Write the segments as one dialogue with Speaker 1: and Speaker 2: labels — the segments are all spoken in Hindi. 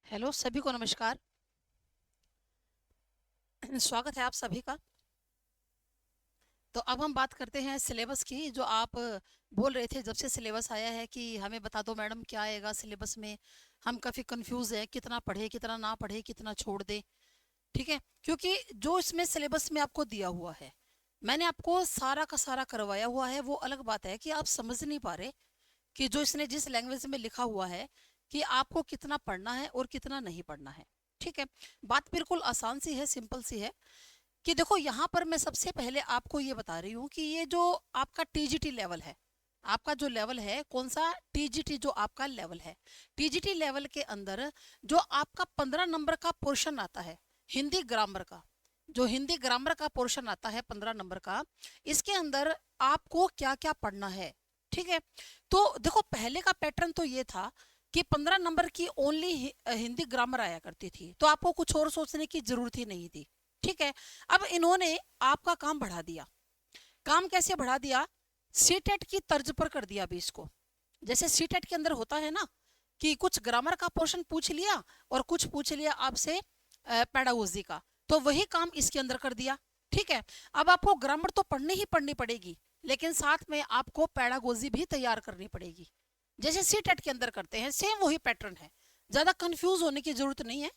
Speaker 1: हेलो सभी को नमस्कार। स्वागत है आप सभी का। तो अब हम बात करते हैं सिलेबस की, जो आप बोल रहे थे जब से सिलेबस आया है कि हमें बता दो मैडम क्या आएगा सिलेबस में। हम काफ़ी कंफ्यूज है, कितना पढ़े कितना ना पढ़े, कितना छोड़ दे। ठीक है, क्योंकि जो इसमें सिलेबस में आपको दिया हुआ है, मैंने आपको सारा का सारा करवाया हुआ है। वो अलग बात है कि आप समझ नहीं पा रहे कि जो इसने जिस लैंग्वेज में लिखा हुआ है कि आपको कितना पढ़ना है और कितना नहीं पढ़ना है। ठीक है, बात बिल्कुल आसान सी है, सिंपल सी है कि देखो यहाँ पर मैं सबसे पहले आपको ये बता रही हूँ कि ये जो आपका टीजीटी लेवल है, आपका जो लेवल है कौन सा, टीजीटी जो आपका लेवल है, टीजीटी लेवल के अंदर जो आपका 15 नंबर का पोर्शन आता है हिंदी ग्रामर का, जो हिंदी ग्रामर का पोर्शन आता है 15 नंबर का, इसके अंदर आपको क्या क्या पढ़ना है। ठीक है, तो देखो पहले का पैटर्न तो ये था कि 15 नंबर की ओनली हिंदी ग्रामर आया करती थी, तो आपको कुछ और सोचने की जरूरत ही नहीं थी। ठीक है, अब इन्होंने आपका काम बढ़ा दिया। काम कैसे बढ़ा दिया, सीटेट की तर्ज पर कर दिया अभी इसको। जैसे सीटेट के अंदर होता है ना कि कुछ ग्रामर का पोर्शन पूछ लिया और कुछ पूछ लिया आपसे पेडागोजी का, तो वही काम इसके अंदर कर दिया। ठीक है, अब आपको ग्रामर तो पढ़नी ही पढ़नी पड़ेगी, लेकिन साथ में आपको पेडागोजी भी तैयार करनी पड़ेगी। जैसे सीटेट के अंदर करते हैं सेम वही पैटर्न है, ज़्यादा कंफ्यूज होने की जरूरत नहीं है।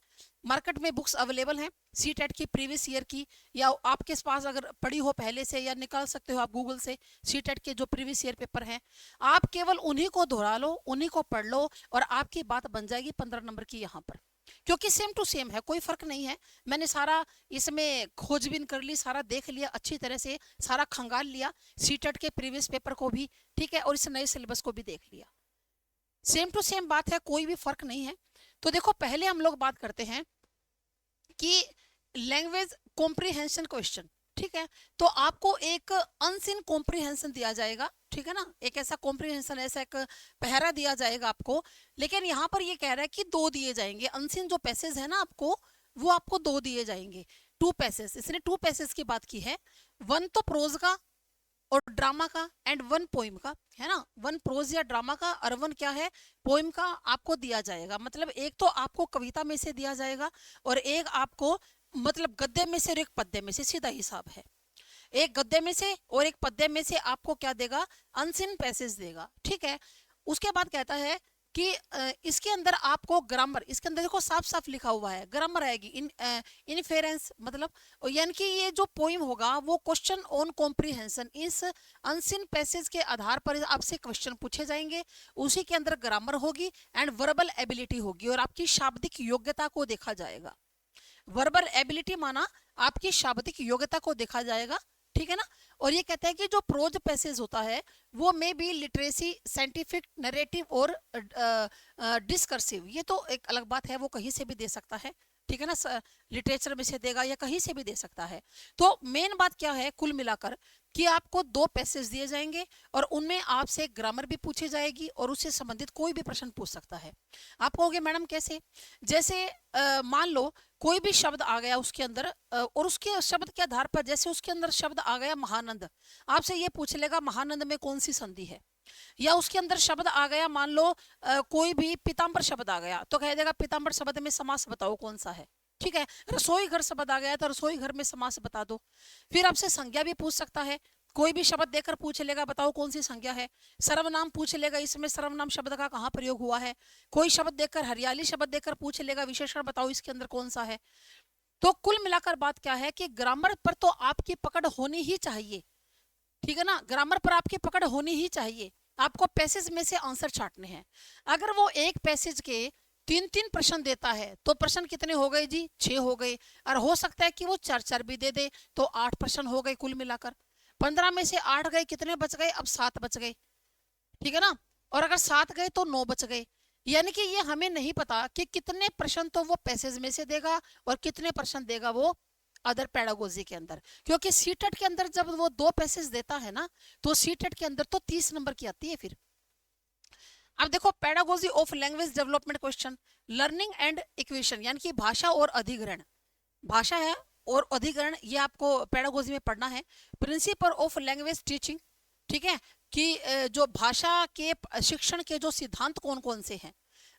Speaker 1: मार्केट में बुक्स अवेलेबल हैं सीटेट की प्रीवियस ईयर की, या आपके पास अगर पड़ी हो पहले से, या निकाल सकते हो आप गूगल से सीटेट के जो प्रीवियस ईयर पेपर हैं। आप केवल उन्हीं को दोहरा लो, उन्हीं को पढ़ लो और आपकी बात बन जाएगी 15 नंबर की यहाँ पर, क्योंकि सेम टू सेम है, कोई फर्क नहीं है। मैंने सारा इसमें खोजबीन कर ली, सारा देख लिया अच्छी तरह से, सारा खंगाल लिया सीटेट के प्रीवियस पेपर को भी। ठीक है, और इस नए सिलेबस को भी देख लिया, सेम टू सेम बात है, कोई भी फर्क नहीं है। तो देखो पहले हम लोग बात करते हैं कि लैंग्वेज कॉम्प्रिहेंशन क्वेश्चन। ठीक है, तो आपको एक अनसिन कॉम्प्रिहेंशन दिया जाएगा। ठीक है ना, एक ऐसा कॉम्प्रिहेंशन, ऐसा एक पहरा दिया जाएगा आपको। लेकिन यहाँ पर ये कह रहा है कि दो दिए जाएंगे, अनसिन जो पैसेज है ना आपको, वो आपको दो दिए जाएंगे। टू पैसेज, इसने टू पैसेज की बात की है। वन तो प्रोज का और ड्रामा का, एंड वन पोइम का, है ना। वन प्रोज या ड्रामा का और वन क्या है, पोइम का आपको दिया जाएगा। मतलब एक तो आपको कविता में से दिया जाएगा और एक आपको मतलब गद्य में से और एक पद्य में से, सीधा हिसाब है। एक गद्य में से और एक पद्य में से आपको क्या देगा, अनसिन पैसेज देगा। ठीक है, उसके बाद कहता है कि इसके अंदर आपको ग्रामर, इसके अंदर देखो साफ साफ लिखा हुआ है ग्रामर आएगी, इनफेरेंस मतलब, यानी कि ये जो पोइम होगा वो क्वेश्चन ऑन कॉम्प्रिहेंशन, इस अनसिन पैसेज के आधार पर आपसे क्वेश्चन पूछे जाएंगे। उसी के अंदर ग्रामर होगी एंड वर्बल एबिलिटी होगी, और आपकी शाब्दिक योग्यता को देखा जाएगा। वर्बल एबिलिटी माना आपकी शाब्दिक योग्यता को देखा जाएगा। ठीक है ना। और ये कहता है कि जो प्रोज पैसेज होता है वो may be literacy, scientific, narrative और डिस्कर्सिव, ये तो एक अलग बात है, वो कहीं से भी दे सकता है। ठीक है ना, लिटरेचर में से देगा या कहीं से भी दे सकता है। तो मेन बात क्या है कुल मिलाकर, कि आपको दो पैसेज दिए जाएंगे और उनमें आपसे ग्रामर भी पूछी जाएगी और उससे संबंधित कोई भी प्रश्न पूछ सकता है। आप कहोगे मैडम कैसे, जैसे मान लो कोई भी शब्द आ गया उसके अंदर, और उसके शब्द के आधार पर, जैसे उसके अंदर शब्द आ गया महानंद, आपसे ये पूछ लेगा महानंद में कौन सी संधि है। या उसके अंदर शब्द आ गया, मान लो कोई भी पीताम्बर शब्द आ गया, तो कह देगा पीताम्बर शब्द में समास बताओ कौन सा है। ठीक है, रसोई घर शब्द आ गया तो रसोई घर में समास बता दो। फिर आपसे संज्ञा भी पूछ सकता है, कोई भी शब्द देकर पूछ लेगा बताओ कौन सी संज्ञा है। सर्वनाम पूछ लेगा, इसमें सर्वनाम शब्द का कहाँ प्रयोग हुआ है। कोई शब्द देकर, हरियाली शब्द देकर पूछ लेगा विशेषण बताओ इसके अंदर कौन सा है। तो कुल मिलाकर बात क्या है कि ग्रामर पर तो आपकी पकड़ होनी ही चाहिए। ठीक है ना, ग्रामर पर आपकी पकड़ होनी ही चाहिए। आपको पैसेज में से आंसर छाटने हैं। अगर वो एक पैसेज के तीन तीन प्रश्न देता है तो प्रश्न कितने हो गए जी, 6 हो गए। और हो सकता है कि वो चार चार भी दे दे तो 8 प्रश्न हो गए कुल मिलाकर। 15 में से 8 गए, कितने बच गए, अब 7 बच गए। ठीक है ना, और अगर 7 गए तो 9 बच गए। यानी कि ये हमें नहीं पता कि कितने प्रश्न तो वो पैसेज में से देगा और कितने प्रश्न देगा वो अदर पेडागोजी के अंदर। क्योंकि सीटेट के अंदर जब वो दो पैसेज देता है ना, तो सीटेट के अंदर तो 30 नंबर की आती है फिर। अब देखो pedagogy of language development question, learning and equation, यानी कि भाषा और अधिग्रहण, भाषा है और अधिग्रहण, ये आपको पेडागोजी में पढ़ना है। प्रिंसिपल ऑफ लैंग्वेज टीचिंग, ठीक है, कि जो भाषा के शिक्षण के जो सिद्धांत कौन कौन से हैं।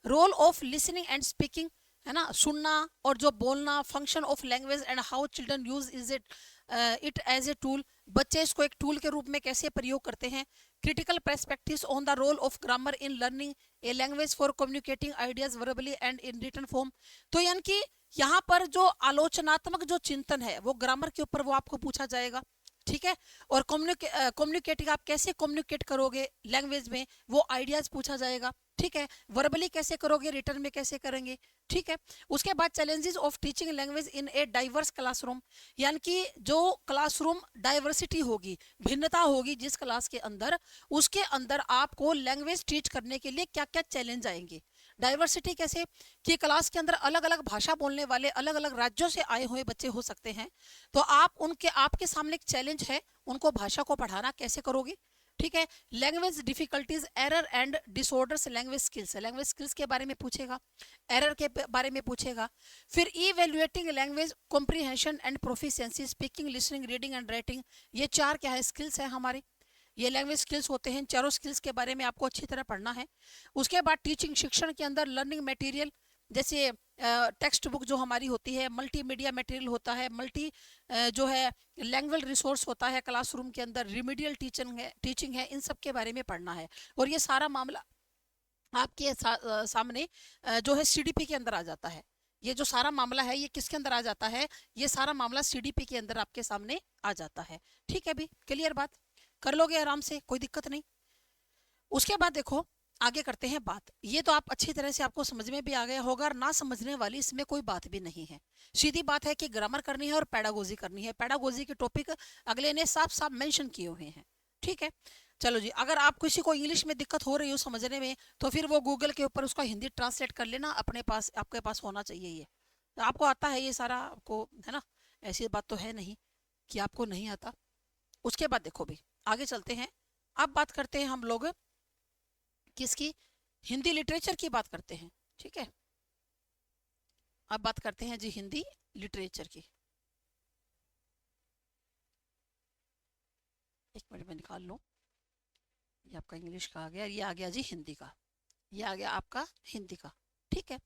Speaker 1: Role of listening and speaking, है ना, सुनना और जो बोलना, function of language and how children use is it as a tool, बच्चे इसको एक टूल के रूप में कैसे प्रयोग करते हैं, critical perspectives on the role of grammar in learning a language for communicating ideas verbally and in written form. तो यानी कि यहाँ पर जो आलोचनात्मक जो चिंतन है वो ग्रामर के ऊपर वो आपको पूछा जाएगा, ठीक है। और कम्युनिकेटिंग, आप कैसे कम्युनिकेट करोगे लैंग्वेज में, वो आइडियाज पूछा जाएगा, ठीक है। वर्बली कैसे करोगे, रिटर्न में कैसे करेंगे, ठीक है। उसके बाद challenges of teaching language in a diverse classroom, यानी कि जो क्लासरूम डाइवर्सिटी होगी, भिन्नता होगी जिस क्लास के अंदर, उसके अंदर आपको लैंग्वेज टीच करने के लिए क्या क्या चैलेंज आएंगे। डाइवर्सिटी कैसे कि क्लास के अंदर अलग अलग भाषा बोलने वाले, अलग अलग राज्यों से आए हुए बच्चे हो सकते हैं, तो आप उनके, आपके सामने एक चैलेंज है, उनको भाषा को पढ़ाना कैसे करोगे, ठीक है। Language difficulties, error and disorders, language skills के बारे में पूछेगा, एरर के बारे में पूछेगा। फिर evaluating language comprehension and proficiency, speaking, listening, reading and writing, ये चार क्या है, स्किल्स है हमारे, ये लैंग्वेज स्किल्स होते हैं। चारों स्किल्स के बारे में आपको अच्छी तरह पढ़ना है। उसके बाद टीचिंग, शिक्षण के अंदर लर्निंग मटेरियल, जैसे टेक्स्ट बुक जो हमारी होती है, मल्टीमीडिया मटेरियल होता है, जो है लैंग्वेज रिसोर्स होता है क्लासरूम के अंदर, रिमीडियल टीचिंग है, इन सब के बारे में पढ़ना है। और ये सारा मामला आपके सामने जो है सीडीपी के अंदर आ जाता है। ये जो सारा मामला है ये किसके अंदर आ जाता है, ये सारा मामला सीडीपी के अंदर आपके सामने आ जाता है, ठीक है। भी क्लियर बात, कर लोगे आराम से, कोई दिक्कत नहीं। उसके बाद देखो आगे करते हैं बात। ये तो आप अच्छी तरह से, आपको समझ में भी आ गया होगा, और ना समझने वाली इसमें कोई बात भी नहीं है। सीधी बात है कि ग्रामर करनी है और पैडागोजी करनी है। पैडागोजी के टॉपिक अगले ने साफ साफ मेंशन किए हुए हैं, ठीक है। चलो जी, अगर आप किसी को इंग्लिश में दिक्कत हो रही हो समझने में, तो फिर वो गूगल के ऊपर उसका हिंदी ट्रांसलेट कर लेना, अपने पास, आपके पास होना चाहिए ये। तो आपको आता है ये सारा, आपको है ना, ऐसी बात तो है नहीं कि आपको नहीं आता। उसके बाद देखो भी, आगे चलते हैं। अब बात करते हैं हम लोग किसकी, हिंदी लिटरेचर की बात करते हैं, ठीक है। अब बात करते हैं जी हिंदी लिटरेचर की। एक मिनट में निकाल लो, ये आपका इंग्लिश का आ गया, ये आ गया जी हिंदी का, ये आ गया आपका हिंदी का, ठीक है।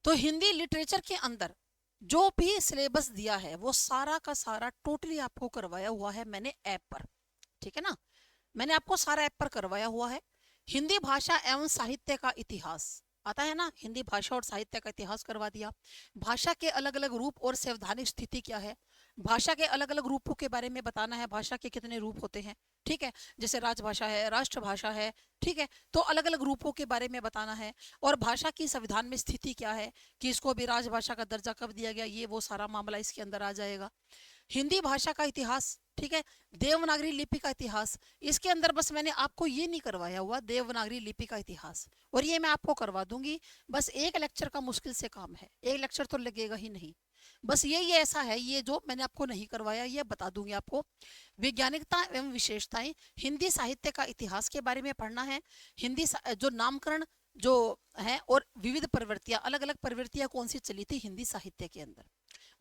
Speaker 1: तो हिंदी लिटरेचर के अंदर जो भी सिलेबस दिया है वो सारा का सारा टोटली आपको करवाया हुआ है मैंने ऐप पर, ठीक है ना। मैंने आपको सारा ऐप पर करवाया हुआ है। हिंदी भाषा एवं साहित्य का इतिहास आता है ना, हिंदी भाषा और साहित्य का इतिहास करवा दिया। भाषा के अलग अलग रूप और संवैधानिक स्थिति क्या है, भाषा के अलग अलग रूपों के बारे में बताना है, भाषा के कितने रूप होते हैं, ठीक है। जैसे राजभाषा है, राष्ट्रभाषा है, ठीक है, तो अलग अलग रूपों के बारे में बताना है। और भाषा की संविधान में स्थिति क्या है, कि इसको भी राजभाषा का दर्जा कब दिया गया, ये वो सारा मामला इसके अंदर आ जाएगा। हिंदी भाषा का इतिहास, ठीक है। देवनागरी लिपि का इतिहास, इसके अंदर बस मैंने आपको ये नहीं करवाया हुआ देवनागरी लिपि का इतिहास, और ये मैं आपको करवा दूंगी। बस एक लेक्चर का मुश्किल से काम है, एक लेक्चर तो लगेगा ही नहीं। बस ये ऐसा है, ये जो मैंने आपको नहीं करवाया ये बता दूंगी आपको। वैज्ञानिकता एवं विशेषताएं, हिंदी साहित्य का इतिहास के बारे में पढ़ना है। जो नामकरण जो है, और विविध प्रवृत्तियां, अलग अलग प्रवृत्तियां कौन सी चली थी हिंदी साहित्य के अंदर,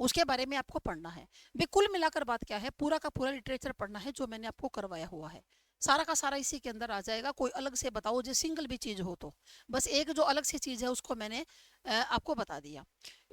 Speaker 1: उसके बारे में आपको पढ़ना है। भी कुल मिलाकर बात क्या है, पूरा का पूरा लिटरेचर पढ़ना है जो मैंने आपको करवाया हुआ है, सारा का सारा इसी के अंदर आ जाएगा। कोई अलग से बताओ जो सिंगल भी चीज हो तो, बस एक जो अलग सी चीज है उसको मैंने आपको बता दिया।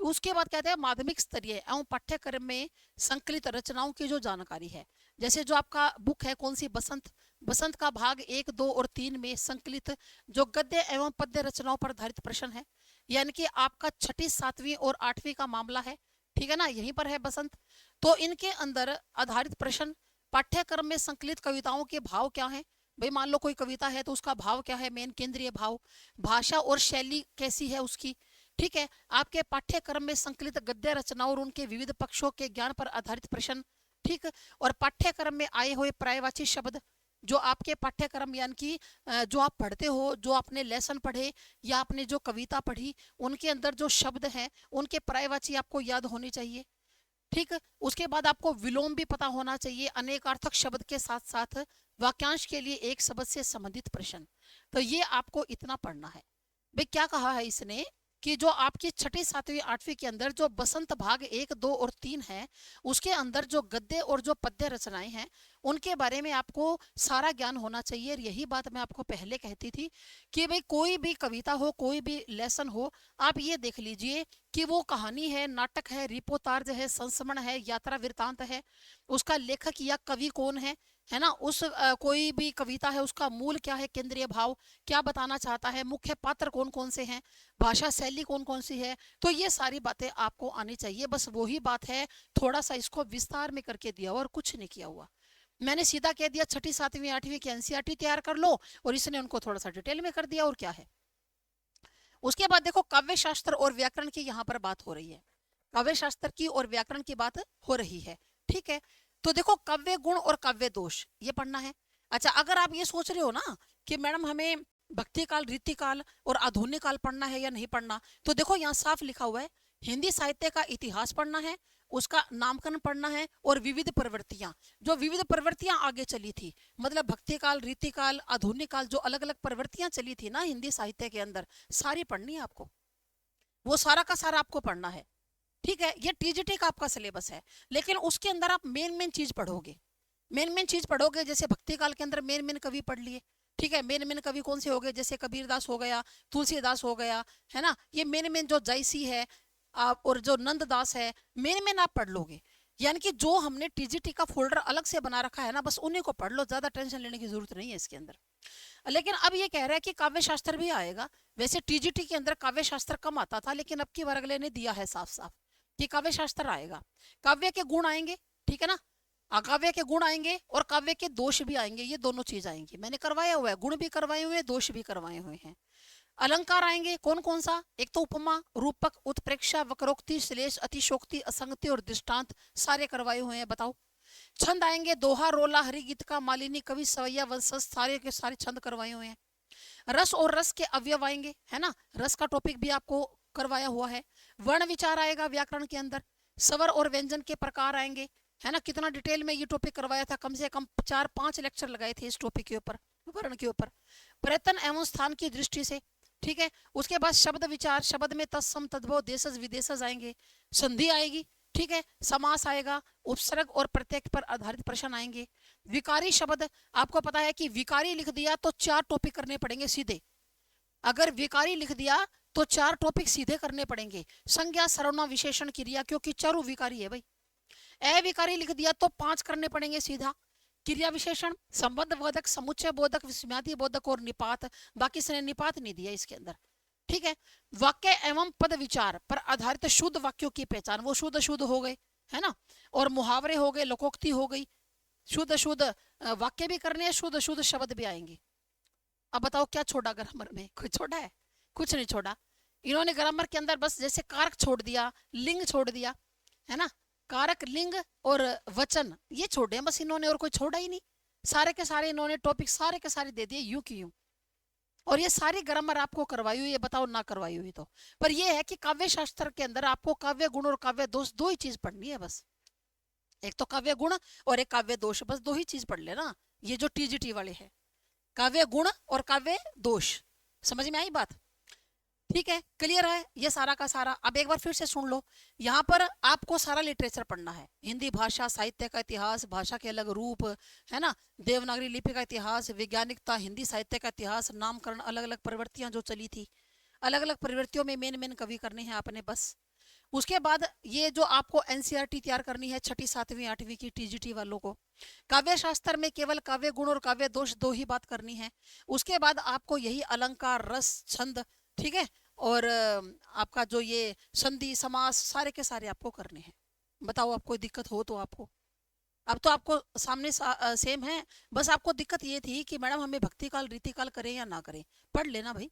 Speaker 1: उसके बाद कहते हैं माध्यमिक स्तरीय एवं पाठ्यक्रम में संकलित रचनाओं की जो जानकारी है, जैसे जो आपका बुक है कौन सी, बसंत, बसंत का भाग 1, 2 और 3 में संकलित जो गद्य एवं पद्य रचनाओं पर आधारित प्रश्न है, यानी कि आपका 6ठी, 7वीं और 8वीं का मामला है, ठीक है ना, यहीं पर है बसंत। तो इनके अंदर आधारित प्रश्न, पाठ्यक्रम में संकलित कविताओं के भाव क्या है, भाई मान लो कोई कविता है तो उसका भाव क्या है, मेन केंद्रीय भाव, भाषा और शैली कैसी है उसकी, ठीक है। आपके पाठ्यक्रम में संकलित गद्य रचनाओं और उनके विविध पक्षों के ज्ञान पर आधारित प्रश्न, ठीक। और पाठ्यक्रम में आए हुए पर्यायवाची शब्द, जो आपके पाठ्यक्रम यानी कि जो आप पढ़ते हो, जो आपने लेसन पढ़े या आपने जो कविता पढ़ी, उनके अंदर जो शब्द हैं उनके पर्यायवाची आपको याद होने चाहिए, ठीक। उसके बाद आपको विलोम भी पता होना चाहिए, अनेकार्थक शब्द के साथ साथ वाक्यांश के लिए एक शब्द से संबंधित प्रश्न। तो ये आपको इतना पढ़ना है। भाई क्या कहा है इसने, कि जो आपकी छठी सातवीं आठवीं के अंदर जो बसंत भाग 1 2 और 3 है, उसके अंदर जो गद्य और जो पद्य रचनाएं हैं उनके बारे में आपको सारा ज्ञान होना चाहिए। और यही बात मैं आपको पहले कहती थी कि भाई कोई भी कविता हो, कोई भी लेसन हो, आप ये देख लीजिए कि वो कहानी है, नाटक है, रिपोर्टाज है, संस्मरण है, यात्रा वृतांत है, उसका लेखक या कवि कौन है ना, उस कोई भी कविता है उसका मूल क्या है, केंद्रीय भाव क्या बताना चाहता है, मुख्य पात्र कौन कौन से हैं, भाषा शैली कौन कौन सी है, तो ये सारी बातें आपको आनी चाहिए। बस वही बात है, थोड़ा सा इसको विस्तार में करके दिया हुआ और कुछ नहीं किया हुआ। मैंने सीधा कह दिया छठी सातवीं आठवीं की एनसीईआरटी तैयार कर लो, और इसने उनको थोड़ा सा डिटेल में कर दिया, और क्या है। उसके बाद देखो काव्य शास्त्र और व्याकरण की यहाँ पर बात हो रही है, काव्य शास्त्र की और व्याकरण की बात हो रही है, ठीक है। तो देखो काव्य गुण और काव्य दोष ये पढ़ना है। अच्छा, अगर आप ये सोच रहे हो ना कि मैडम हमें भक्ति काल, रीति काल और आधुनिक काल पढ़ना है या नहीं पढ़ना, तो देखो यहाँ साफ लिखा हुआ है, हिंदी साहित्य का इतिहास पढ़ना है, उसका नामकरण पढ़ना है, और विविध प्रवृत्तियां, जो विविध प्रवृत्तियां आगे चली थी, मतलब भक्ति काल, रीति काल, आधुनिक काल, जो अलग अलग प्रवृत्तियां चली थी ना हिंदी साहित्य के अंदर, सारी पढ़नी है आपको, वो सारा का सारा आपको पढ़ना है, ठीक है। ये टीजीटी का आपका सिलेबस है, लेकिन उसके अंदर आप मेन मेन चीज पढ़ोगे, मेन मेन चीज पढ़ोगे। जैसे भक्ति काल के अंदर मेन मेन कवि पढ़ लिए, ठीक है, मेन मेन कवि कौन से हो गए, जैसे कबीरदास हो गया, तुलसीदास हो गया, है ना, ये मेन मेन जो जयसी है आप और जो नंददास है, मेन मेन आप पढ़ लोगे। यानी कि जो हमने टीजीटी का फोल्डर अलग से बना रखा है ना, बस उन्हीं को पढ़ लो, ज्यादा टेंशन लेने की जरूरत नहीं है इसके अंदर। लेकिन अब ये कह रहा है कि काव्य शास्त्र भी आएगा। वैसे टीजीटी के अंदर काव्य शास्त्र कम आता था, लेकिन अब की बार अगले ने दिया है साफ साफ कि काव्य शास्त्र आएगा, काव्य के गुण आएंगे, ठीक है ना, अकाव्य के गुण आएंगे और काव्य के दोष भी आएंगे, ये दोनों चीज आएंगी, मैंने करवाया हुआ है, गुण भी करवाए हुए हैं, दोष भी करवाए हुए हैं। अलंकार आएंगे, कौन कौन सा, एक तो उपमा, रूपक, उत्प्रेक्षा, वक्रोक्ति, श्लेष, अतिशोक्ति, असंगति और दृष्टांत, सारे करवाए हुए हैं, बताओ। छंद आएंगे, दोहा, रोला, हरिगीत का, मालिनी, कवि, सवैया, वंशज, सारे के सारे छंद करवाए हुए हैं। रस और रस के अवयव आएंगे, है ना, रस का टॉपिक भी आपको करवाया हुआ है। वर्ण विचार आएगा व्याकरण के अंदर, स्वर और व्यंजन के प्रकार आएंगे, है ना, कितना डिटेल में ये टॉपिक करवाया था, कम से कम 4 5 लेक्चर लगाए थे इस टॉपिक के ऊपर, वर्ण के ऊपर, प्रयत्न एवं स्थान की दृष्टि से, ठीक है। उसके बाद शब्द विचार, शब्द में तत्सम तद्भव देशज विदेशज आएंगे, संधि आएगी, ठीक है, समास आएगा, उपसर्ग और प्रत्यय पर आधारित प्रश्न आएंगे। विकारी शब्द, आपको पता है कि विकारी लिख दिया तो 4 टॉपिक करने पड़ेंगे सीधे, अगर विकारी लिख दिया तो 4 टॉपिक सीधे करने पड़ेंगे, संज्ञा, सर्वनाम, विशेषण, क्रिया, क्योंकि चारों विकारी है भाई। अविकारी लिख दिया तो 5 करने पड़ेंगे सीधा, क्रिया विशेषण, संबंध बोधक, समुच्चय बोधक, विस्मयादि बोधक और निपात, बाकी से निपात नहीं दिया इसके अंदर, ठीक है। वाक्य एवं पद विचार पर आधारित शुद्ध वाक्यों की पहचान, वो शुद्ध शुद्ध हो गए, है ना, और मुहावरे हो गए, लोकोक्ति हो गई, शुद्ध शुद्ध वाक्य भी करने हैं, शुद्ध शुद्ध शब्द भी आएंगे। अब बताओ क्या छोड़ा ग्रामर में, कोई छोड़ा है, कुछ नहीं छोड़ा। इन्होंने ग्रामर के अंदर बस जैसे कारक छोड़ दिया, लिंग छोड़ दिया, है ना, कारक, लिंग और वचन ये छोड़े हैं बस इन्होंने, और कोई छोड़ा ही नहीं। सारे के सारे इन्होंने टॉपिक सारे के सारे दे दिए यूं की यूं, और ये सारी ग्रामर आपको करवाई हुई है, बताओ ना करवाई हुई तो। पर ये है कि काव्य शास्त्र के अंदर आपको काव्य गुण और काव्य दोष दो ही चीज पढ़नी है बस, एक तो काव्य गुण और एक काव्य दोष, बस दो ही चीज पढ़ लेना, ये जो टीजीटी वाले हैं, काव्य गुण और काव्य दोष। समझ में आई बात, ठीक है, क्लियर है ये सारा का सारा। अब एक बार फिर से सुन लो, यहाँ पर आपको सारा लिटरेचर पढ़ना है, हिंदी भाषा साहित्य का इतिहास, भाषा के अलग रूप, है ना, देवनागरी लिपि का इतिहास, वैज्ञानिकता, हिंदी साहित्य का इतिहास, नामकरण, अलग अलग प्रवृत्तियां जो चली थी, अलग अलग प्रवृत्तियों में मेन मेन कवि करने हैं आपने बस। उसके बाद ये जो आपको एनसीईआरटी तैयार करनी है छठी सातवीं आठवीं की टीजीटी वालों को, काव्य शास्त्र में केवल काव्य गुण और काव्य दोष दो ही बात करनी है। उसके बाद आपको यही अलंकार, रस, छंद, ठीक है, और आपका जो ये संधि, समास, सारे के सारे आपको करने हैं। बताओ आप कोई दिक्कत हो तो आपको, अब तो आपको सामने सेम है, बस आपको दिक्कत ये थी कि मैडम हमें भक्ति काल, रीति काल करें या ना करें। पढ़ लेना भाई,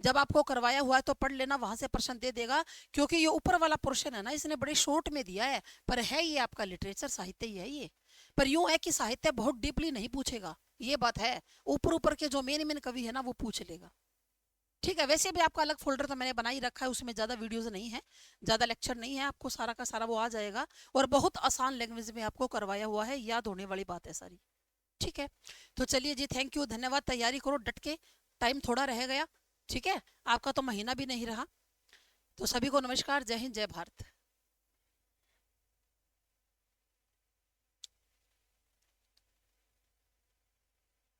Speaker 1: जब आपको करवाया हुआ है तो पढ़ लेना, वहां से प्रश्न दे देगा, क्योंकि ये ऊपर वाला पोर्शन है ना इसने बड़े शॉर्ट में दिया है, पर है ये आपका लिटरेचर, साहित्य ही है ये। पर यूं है कि साहित्य बहुत डीपली नहीं पूछेगा, ये बात है, ऊपर ऊपर के जो मेन मेन कवि है ना वो पूछ लेगा, ठीक है। वैसे भी आपका अलग फोल्डर तो मैंने बना ही रखा है, उसमें ज्यादा वीडियोस नहीं है, ज्यादा लेक्चर नहीं है, आपको सारा का सारा वो आ जाएगा, और बहुत आसान लैंग्वेज में आपको करवाया हुआ है, याद होने वाली बात है सारी, ठीक है। तो चलिए जी, थैंक यू, धन्यवाद, तैयारी करो डट के, टाइम थोड़ा रह गया, ठीक है, आपका तो महीना भी नहीं रहा। तो सभी को नमस्कार, जय हिंद, जय भारत।